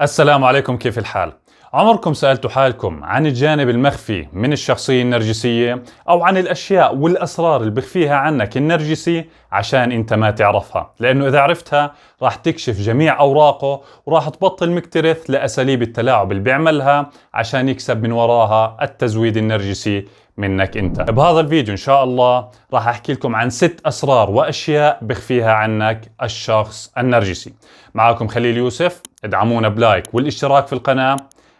السلام عليكم، كيف الحال؟ عمركم سألتوا حالكم عن الجانب المخفي من الشخصية النرجسية أو عن الأشياء والأسرار اللي بخفيها عنك النرجسي عشان أنت ما تعرفها؟ لأنه إذا عرفتها راح تكشف جميع أوراقه وراح تبطل مكترث لأساليب التلاعب اللي بيعملها عشان يكسب من وراها التزويد النرجسي منك أنت. بهذا الفيديو إن شاء الله راح أحكي لكم عن 6 أسرار وأشياء بخفيها عنك الشخص النرجسي. معكم خليل يوسف، ادعمونا بلايك والاشتراك في القناة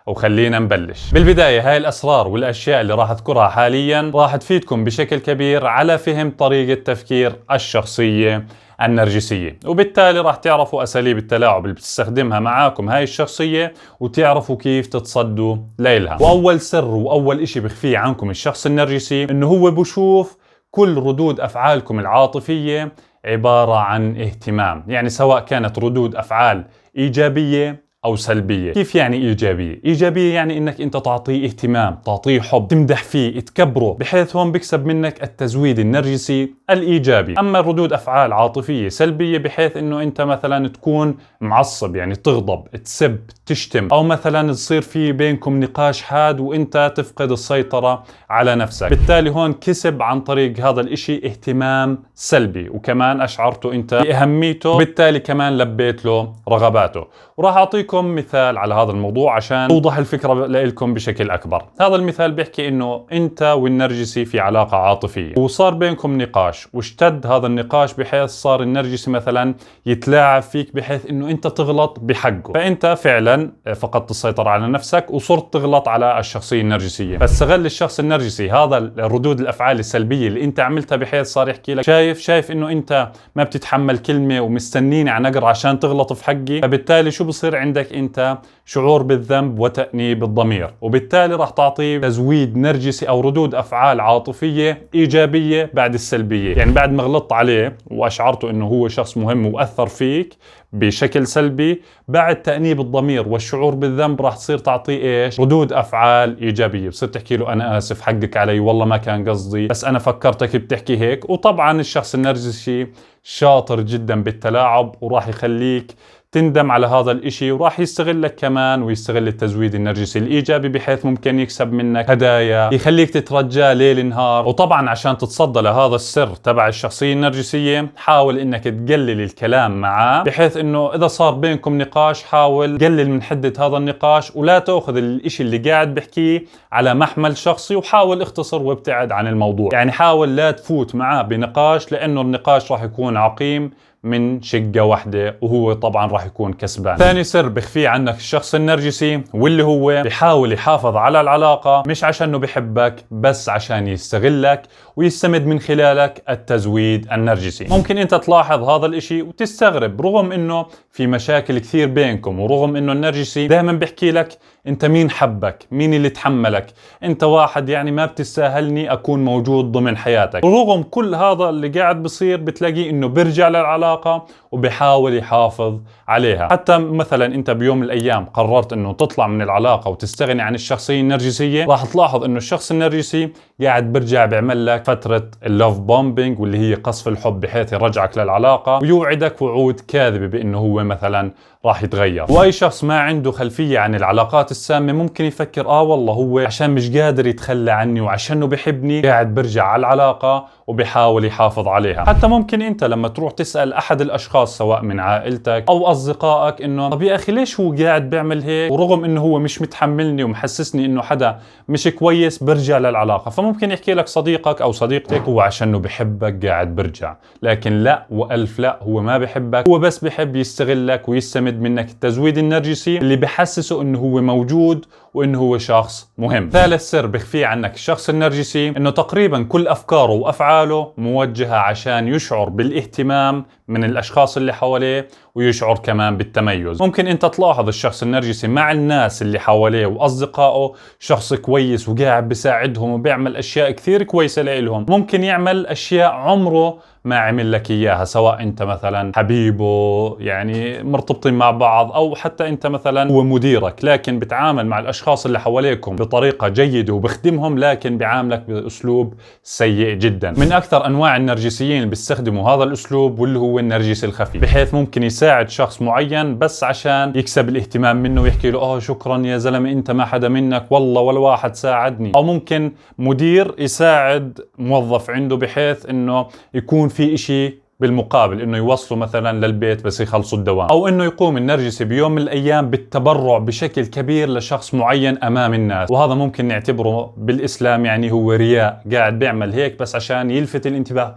وخلينا نبلش. بالبداية هاي الأسرار والأشياء اللي راح أذكرها حاليا راح تفيدكم بشكل كبير على فهم طريقة تفكير الشخصية النرجسية، وبالتالي راح تعرفوا أساليب التلاعب اللي بتستخدمها معاكم هاي الشخصية وتعرفوا كيف تتصدوا ليلها. وأول سر وأول إشي بخفيه عنكم الشخص النرجسي إنه هو بشوف كل ردود أفعالكم العاطفية عبارة عن اهتمام، يعني سواء كانت ردود أفعال إيجابية أو سلبية. كيف يعني إيجابية؟ إيجابية يعني إنك أنت تعطيه اهتمام، تعطيه حب، تمدح فيه، تكبره، بحيث هون بيكسب منك التزويد النرجسي الإيجابي. أما الردود أفعال عاطفية سلبية بحيث إنه أنت مثلا تكون معصب، يعني تغضب، تسب، تشتم، أو مثلا تصير في بينكم نقاش حاد وأنت تفقد السيطرة على نفسك. بالتالي هون كسب عن طريق هذا الإشي اهتمام سلبي، وكمان أشعرته أنت بأهميته، وبالتالي كمان لبيت له رغباته. وراح أعطيكم مثال على هذا الموضوع عشان توضح الفكرة لكم بشكل أكبر. هذا المثال بيحكي إنه أنت والنرجسي في علاقة عاطفية وصار بينكم نقاش واشتد هذا النقاش بحيث صار النرجسي مثلا يتلاعب فيك بحيث إنه أنت تغلط بحقه، فأنت فعلا فقدت السيطرة على نفسك وصرت تغلط على الشخصية النرجسية. فاستغل الشخص النرجسي هذا الردود الأفعال السلبية اللي أنت عملتها بحيث صار يحكي لك شايف إنه أنت ما بتتحمل كلمة ومستنيني على نقر عشان تغلط في حقي، فبالتالي شو بصير عندك انت؟ شعور بالذنب وتأنيب الضمير، وبالتالي راح تعطيه تزويد نرجسي او ردود افعال عاطفية ايجابية بعد السلبية. يعني بعد ما غلطت عليه واشعرته انه هو شخص مهم واثر فيك بشكل سلبي، بعد تأنيب الضمير والشعور بالذنب راح تصير تعطيه ايش؟ ردود افعال ايجابية. بتصير تحكي له انا اسف، حقك علي، والله ما كان قصدي، بس انا فكرتك بتحكي هيك. وطبعا الشخص النرجسي شاطر جدا بالتلاعب وراح يخليك تندم على هذا الاشي، وراح يستغلك كمان ويستغل التزويد النرجسي الايجابي بحيث ممكن يكسب منك هدايا، يخليك تترجى ليل نهار. وطبعا عشان تتصدى لهذا السر تبع الشخصية النرجسية حاول انك تقلل الكلام معاه، بحيث انه اذا صار بينكم نقاش حاول قلل من حدة هذا النقاش ولا تأخذ الاشي اللي قاعد بحكيه على محمل شخصي، وحاول اختصر وابتعد عن الموضوع. يعني حاول لا تفوت معاه بنقاش لانه النقاش راح يكون عقيم من شقة واحدة وهو طبعا راح يكون كسبان. ثاني سر بخفيه عنك الشخص النرجسي واللي هو بيحاول يحافظ على العلاقة مش عشانه بحبك بس عشان يستغلك ويستمد من خلالك التزويد النرجسي. ممكن انت تلاحظ هذا الاشي وتستغرب رغم انه في مشاكل كثير بينكم، ورغم انه النرجسي دائما بيحكي لك انت مين حبك، مين اللي تحملك، انت واحد يعني ما بتستاهلني اكون موجود ضمن حياتك. ورغم كل هذا اللي قاعد بصير بتلاقيه انه بيرجع للعلاقة وبيحاول يحافظ عليها. حتى مثلا انت بيوم من الايام قررت انه تطلع من العلاقة وتستغني عن الشخصية النرجسية، راح تلاحظ انه الشخص النرجسي قاعد بيرجع بيعمل لك فترة اللوف بومبينج واللي هي قصف الحب بحيث يرجعك للعلاقة ويوعدك وعود كاذبة بانه هو مثلا راح يتغير. واي شخص ما عنده خلفية عن العلاقات السامة ممكن يفكر والله هو عشان مش قادر يتخلى عني وعشانه بحبني قاعد برجع على العلاقة وبيحاول يحافظ عليها. حتى ممكن انت لما تروح تسأل احد الاشخاص سواء من عائلتك او اصدقائك انه طب يا اخي ليش هو قاعد بيعمل هيك، ورغم انه هو مش متحملني ومحسسني انه حدا مش كويس برجع للعلاقة. فممكن يحكي لك صديقك او صديقتك هو عشانه بحبك قاعد برجع، لكن لا والف لا، هو ما بحبك، هو بس بحب يستغلك ويستمد منك التزويد النرجسي اللي بحسسه انه هو موجود وانه هو شخص مهم. ثالث سر بخفيه عنك الشخص النرجسي انه تقريبا كل افكاره وافعاله موجهة عشان يشعر بالاهتمام من الاشخاص اللي حواليه ويشعر كمان بالتميز. ممكن انت تلاحظ الشخص النرجسي مع الناس اللي حواليه واصدقائه شخص كويس وقاعد بساعدهم وبيعمل اشياء كثير كويسة لإلهم، ممكن يعمل اشياء عمره ما عمل لك اياها، سواء انت مثلا حبيبه يعني مرتبطين مع بعض او حتى انت مثلا هو مديرك، لكن بتعامل مع الاشخاص اللي حواليكم بطريقة جيدة وبخدمهم، لكن بيعاملك باسلوب سيء جدا. من اكثر انواع النرجسيين اللي بيستخدموا هذا الاسلوب واللي هو النرجسي الخفي، بحيث ممكن يساعد يساعد شخص معين بس عشان يكسب الاهتمام منه ويحكي له شكرا يا زلمة انت ما حدا منك والله ولا واحد ساعدني. او ممكن مدير يساعد موظف عنده بحيث انه يكون في اشي بالمقابل، انه يوصلوا مثلا للبيت بس يخلصوا الدوام. او انه يقوم النرجسي بيوم من الايام بالتبرع بشكل كبير لشخص معين امام الناس، وهذا ممكن نعتبره بالاسلام يعني هو رياء، قاعد بيعمل هيك بس عشان يلفت الانتباه.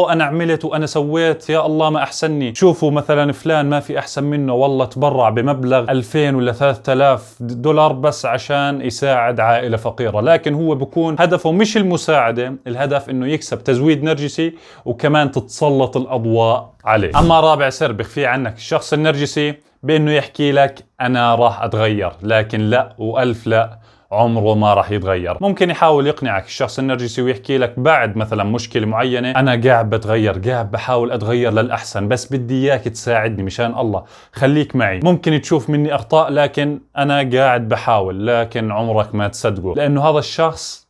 انا عملت وانا سويت، يا الله ما احسنني، شوفوا مثلا فلان ما في احسن منه، والله تبرع بمبلغ 2000 ولا 3000 دولار بس عشان يساعد عائلة فقيرة. لكن هو بكون هدفه مش المساعدة، الهدف انه يكسب تزويد نرجسي وكمان تتسلط الأضواء عليه. أما رابع سر بخفي عنك الشخص النرجسي بأنه يحكي لك أنا راح أتغير، لكن لا وألف لا، عمره ما راح يتغير. ممكن يحاول يقنعك الشخص النرجسي ويحكي لك بعد مثلا مشكلة معينة أنا قاعد بتغير، قاعد بحاول أتغير للأحسن، بس بدي إياك تساعدني مشان الله، خليك معي. ممكن تشوف مني أخطاء لكن أنا قاعد بحاول، لكن عمرك ما تصدقه لأنه هذا الشخص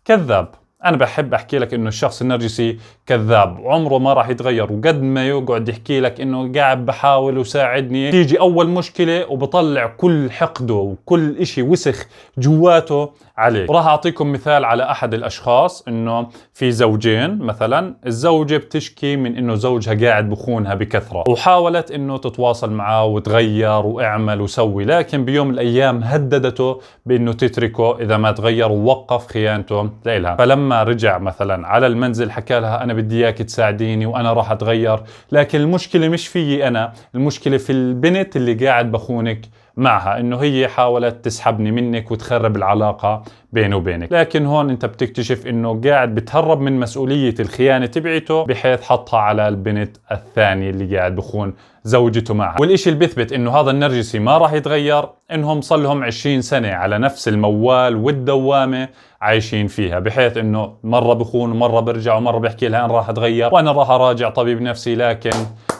كذاب. أنا بحب أحكي لك إنه الشخص النرجسي كذاب، عمره ما راح يتغير، وقد ما يقعد يحكي لك إنه قاعد بحاول وساعدني، تيجي أول مشكلة وبطلع كل حقده وكل إشي وسخ جواته عليه. وراح أعطيكم مثال على أحد الأشخاص، إنه في زوجين مثلا، الزوجة بتشكي من إنه زوجها قاعد بخونها بكثرة، وحاولت إنه تتواصل معه وتغير واعمل وسوي، لكن بيوم من الأيام هددته بإنه تتركه إذا ما تغير ووقف خيانته لإلها. فلما رجع مثلا على المنزل حكى لها أنا بدي إياك تساعديني وأنا راح أتغير، لكن المشكلة مش فيي أنا، المشكلة في البنت اللي قاعد بخونك معها، إنه هي حاولت تسحبني منك وتخرب العلاقة بينه وبينك. لكن هون أنت بتكتشف إنه قاعد بتهرب من مسؤولية الخيانة تبعته بحيث حطها على البنت الثانية اللي قاعد بخون زوجته معها. والإشي اللي بيثبت إنه هذا النرجسي ما راح يتغير إنهم صار لهم 20 سنة على نفس الموال والدوامة عايشين فيها، بحيث إنه مرة بخون ومرة برجع ومرة بحكي لها أنا راح أتغير وأنا راح أراجع طبيب نفسي، لكن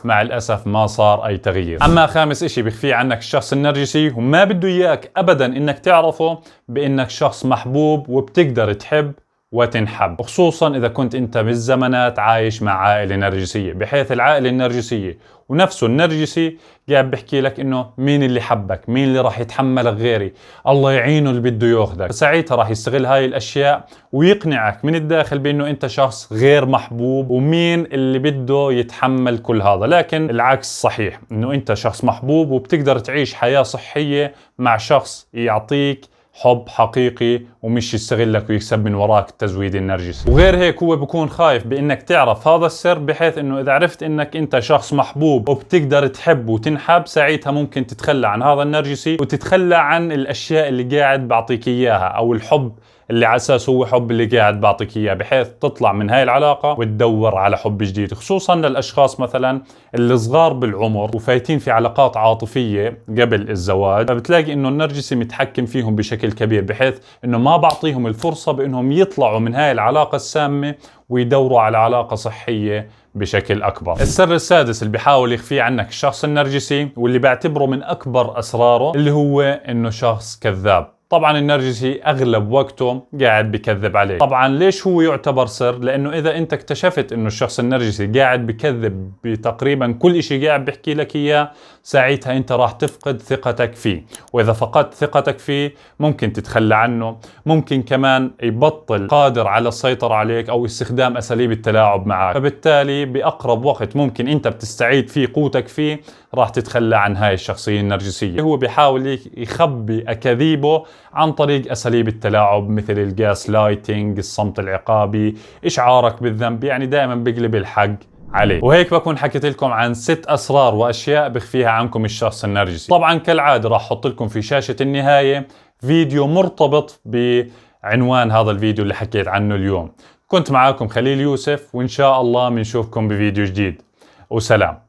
مع الأسف ما صار أي تغيير. أما خامس إشي بخفي عنك الشخص النرجسي وما بده إياك أبدا إنك تعرفه، بإنك شخص محبوب وبتقدر تحب وتنحب، خصوصا إذا كنت أنت بالزمانات عايش مع عائلة نرجسية، بحيث العائلة النرجسية ونفسه النرجسي قاعد بحكي لك إنه مين اللي حبك، مين اللي راح يتحملك غيري، الله يعينه اللي بده ياخذك. فساعتها راح يستغل هاي الأشياء ويقنعك من الداخل بإنه أنت شخص غير محبوب ومين اللي بده يتحمل كل هذا. لكن العكس صحيح، إنه أنت شخص محبوب وبتقدر تعيش حياة صحية مع شخص يعطيك حب حقيقي ومش يستغلك ويكسب من وراك التزويد النرجسي. وغير هيك هو بكون خايف بانك تعرف هذا السر، بحيث انه اذا عرفت انك انت شخص محبوب وبتقدر تحب وتنحب، ساعتها ممكن تتخلى عن هذا النرجسي وتتخلى عن الاشياء اللي قاعد بعطيك اياها، او الحب اللي على اساس هو حب اللي قاعد بعطيك اياه، بحيث تطلع من هاي العلاقة وتدور على حب جديد. خصوصا للاشخاص مثلا اللي صغار بالعمر وفايتين في علاقات عاطفية قبل الزواج، فبتلاقي انه النرجسي متحكم فيهم بشكل كبير، بحيث انه ما بعطيهم الفرصة بانهم يطلعوا من هاي العلاقة السامة ويدوروا على علاقة صحية بشكل أكبر. السر السادس اللي بيحاول يخفيه عنك الشخص النرجسي واللي بعتبره من أكبر أسراره، اللي هو إنه شخص كذاب. طبعا النرجسي اغلب وقته قاعد بكذب عليك. طبعا ليش هو يعتبر سر؟ لانه اذا انت اكتشفت انه الشخص النرجسي قاعد بكذب بتقريبا كل اشي قاعد بحكي لك اياه، ساعتها انت راح تفقد ثقتك فيه، واذا فقدت ثقتك فيه ممكن تتخلى عنه، ممكن كمان يبطل قادر على السيطرة عليك او استخدام اساليب التلاعب معك، فبالتالي باقرب وقت ممكن انت بتستعيد فيه قوتك فيه راح تتخلى عن هاي الشخصية النرجسية. هو بيحاول يخبي أكاذيبه عن طريق أساليب التلاعب مثل الجاس لايتنج، الصمت العقابي، إشعارك بالذنب، يعني دائما بيقلب الحق عليه. وهيك بكون حكيت لكم عن 6 أسرار وأشياء بخفيها عنكم الشخص النرجسي. طبعا كالعادة راح أحط لكم في شاشة النهاية فيديو مرتبط بعنوان هذا الفيديو اللي حكيت عنه اليوم. كنت معاكم خليل يوسف، وإن شاء الله بنشوفكم بفيديو جديد، وسلام.